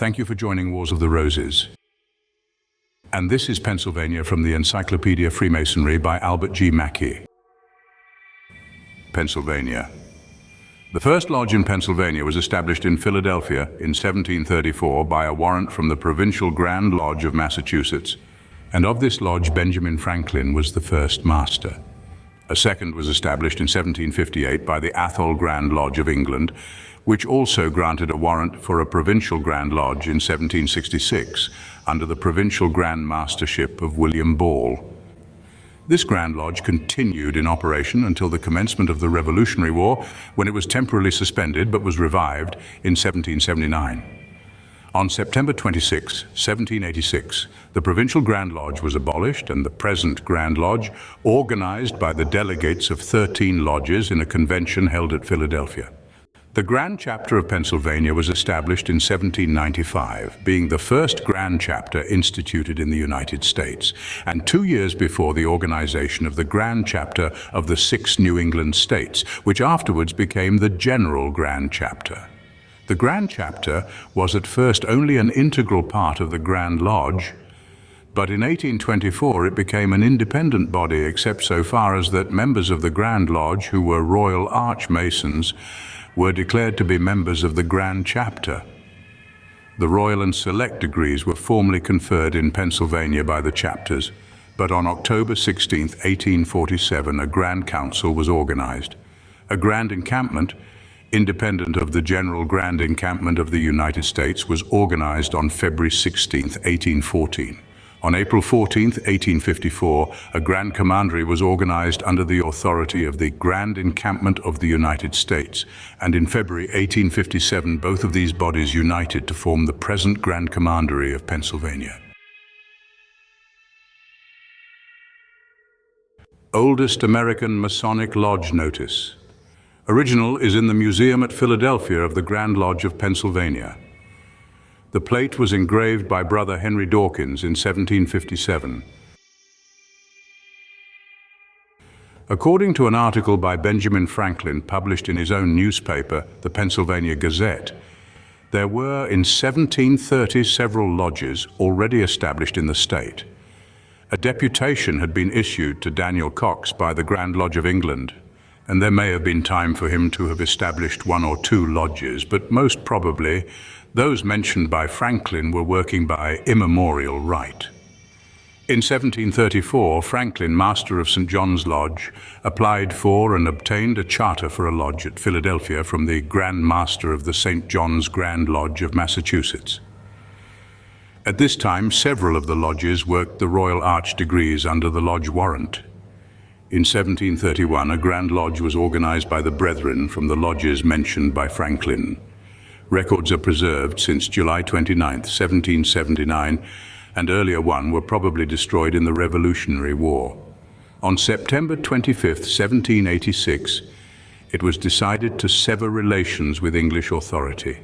Thank you for joining Wars of the Roses. And this is Pennsylvania from the Encyclopedia of Freemasonry by Albert G. Mackey. Pennsylvania. The first lodge in Pennsylvania was established in Philadelphia in 1734 by a warrant from the Provincial Grand Lodge of Massachusetts, and of this lodge Benjamin Franklin was the first master. A second was established in 1758 by the Athol Grand Lodge of England, which also granted a warrant for a Provincial Grand Lodge in 1766 under the Provincial Grand Mastership of William Ball. This Grand Lodge continued in operation until the commencement of the Revolutionary War, when it was temporarily suspended but was revived in 1779. On September 26, 1786, the Provincial Grand Lodge was abolished and the present Grand Lodge organized by the delegates of 13 lodges in a convention held at Philadelphia. The Grand Chapter of Pennsylvania was established in 1795, being the first Grand Chapter instituted in the United States, and 2 years before the organization of the Grand Chapter of the 6 New England states, which afterwards became the General Grand Chapter. The Grand Chapter was at first only an integral part of the Grand Lodge, but in 1824 it became an independent body except so far as that members of the Grand Lodge who were Royal Arch Masons were declared to be members of the Grand Chapter. The Royal and Select degrees were formally conferred in Pennsylvania by the chapters, but on October 16, 1847, a Grand Council was organized. A Grand Encampment, independent of the General Grand Encampment of the United States, was organized on February 16, 1814. On April 14, 1854, a Grand Commandery was organized under the authority of the Grand Encampment of the United States, and in February 1857 both of these bodies united to form the present Grand Commandery of Pennsylvania. Oldest American Masonic Lodge Notice. Original is in the Museum at Philadelphia of the Grand Lodge of Pennsylvania. The plate was engraved by Brother Henry Dawkins in 1757. According to an article by Benjamin Franklin published in his own newspaper, the Pennsylvania Gazette, there were in 1730 several lodges already established in the state. A deputation had been issued to Daniel Cox by the Grand Lodge of England, and there may have been time for him to have established 1 or 2 lodges, but most probably those mentioned by Franklin were working by immemorial right. In 1734, Franklin, master of St. John's Lodge, applied for and obtained a charter for a lodge at Philadelphia from the Grand Master of the St. John's Grand Lodge of Massachusetts. At this time, several of the lodges worked the Royal Arch degrees under the Lodge Warrant. In 1731, a Grand Lodge was organized by the Brethren from the lodges mentioned by Franklin. Records are preserved since July 29, 1779, and earlier one were probably destroyed in the Revolutionary War. On September 25, 1786, it was decided to sever relations with English authority.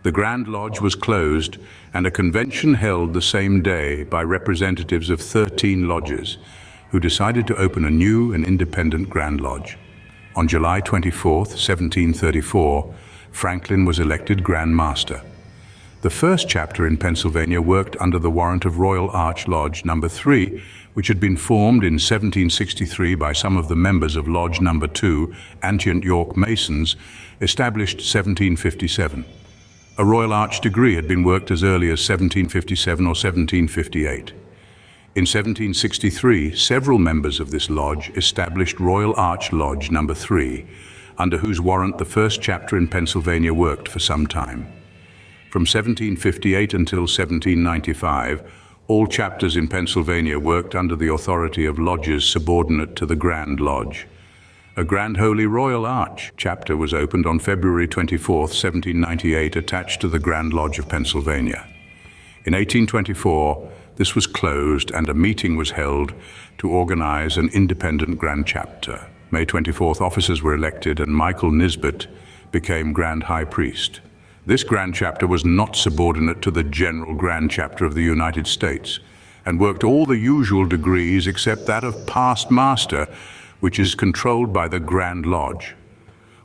The Grand Lodge was closed, and a convention held the same day by representatives of 13 lodges, who decided to open a new and independent Grand Lodge. On July 24, 1734, Franklin was elected Grand Master. The first chapter in Pennsylvania worked under the warrant of Royal Arch Lodge No. 3, which had been formed in 1763 by some of the members of Lodge No. 2, Antient York Masons, established 1757. A Royal Arch degree had been worked as early as 1757 or 1758. In 1763, several members of this lodge established Royal Arch Lodge No. 3, under whose warrant the first chapter in Pennsylvania worked for some time. From 1758 until 1795, all chapters in Pennsylvania worked under the authority of lodges subordinate to the Grand Lodge. A Grand Holy Royal Arch chapter was opened on February 24, 1798, attached to the Grand Lodge of Pennsylvania. In 1824, this was closed and a meeting was held to organize an independent Grand Chapter. May 24th, officers were elected and Michael Nisbet became Grand High Priest. This Grand Chapter was not subordinate to the General Grand Chapter of the United States and worked all the usual degrees except that of Past Master, which is controlled by the Grand Lodge.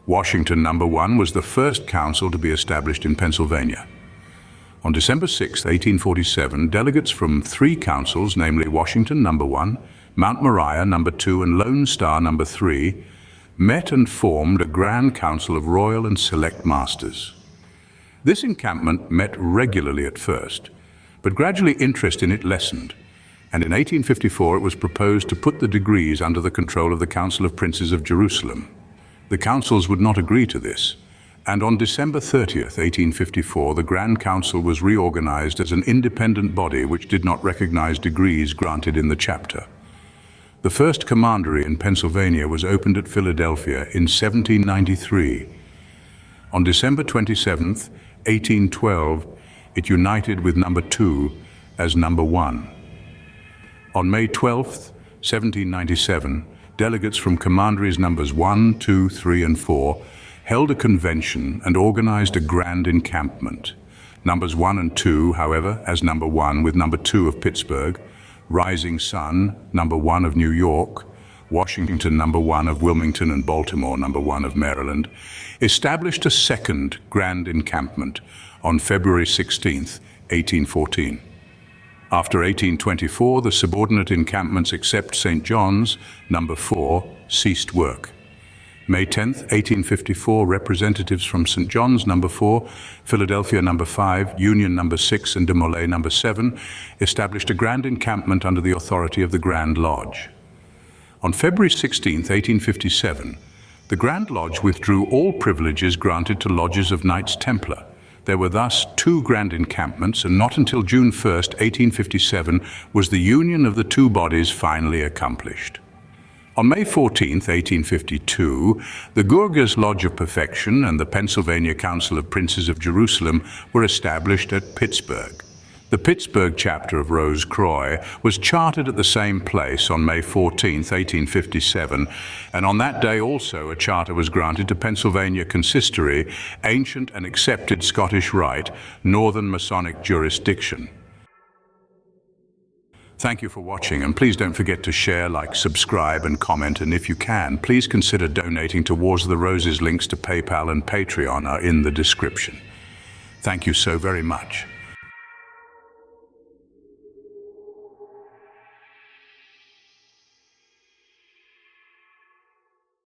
Washington No. 1 was the first council to be established in Pennsylvania. On December 6, 1847, delegates from 3 councils, namely Washington, number 1, Mount Moriah, number 2, and Lone Star, number 3, met and formed a Grand Council of Royal and Select Masters. This encampment met regularly at first, but gradually interest in it lessened, and in 1854 it was proposed to put the degrees under the control of the Council of Princes of Jerusalem. The councils would not agree to this, and on December 30th, 1854, the Grand Council was reorganized as an independent body which did not recognize degrees granted in the chapter. The first commandery in Pennsylvania was opened at Philadelphia in 1793. On December 27th, 1812, it united with number 2 as number 1. On May 12th, 1797, delegates from commanderies numbers 1, 2, 3, and 4 held a convention and organized a grand encampment. Numbers 1 and 2, however, as number 1 with number 2 of Pittsburgh, Rising Sun, number 1 of New York, Washington, number 1 of Wilmington, and Baltimore, number 1 of Maryland, established a second grand encampment on February 16, 1814. After 1824, the subordinate encampments except St. John's, number 4, ceased work. May 10, 1854, representatives from St. John's, number 4, Philadelphia, number 5, Union, number 6, and De Molay, number 7, established a grand encampment under the authority of the Grand Lodge. On February 16, 1857, the Grand Lodge withdrew all privileges granted to lodges of Knights Templar. There were thus 2 grand encampments, and not until June 1, 1857, was the union of the 2 bodies finally accomplished. On May 14, 1852, the Gurgha's Lodge of Perfection and the Pennsylvania Council of Princes of Jerusalem were established at Pittsburgh. The Pittsburgh chapter of Rose Croix was chartered at the same place on May 14, 1857, and on that day also a charter was granted to Pennsylvania Consistory, ancient and accepted Scottish rite, Northern Masonic jurisdiction. Thank you for watching, and please don't forget to share, like, subscribe, and comment, and if you can, please consider donating to Wars of the Roses. Links to PayPal and Patreon are in the description. Thank you so very much.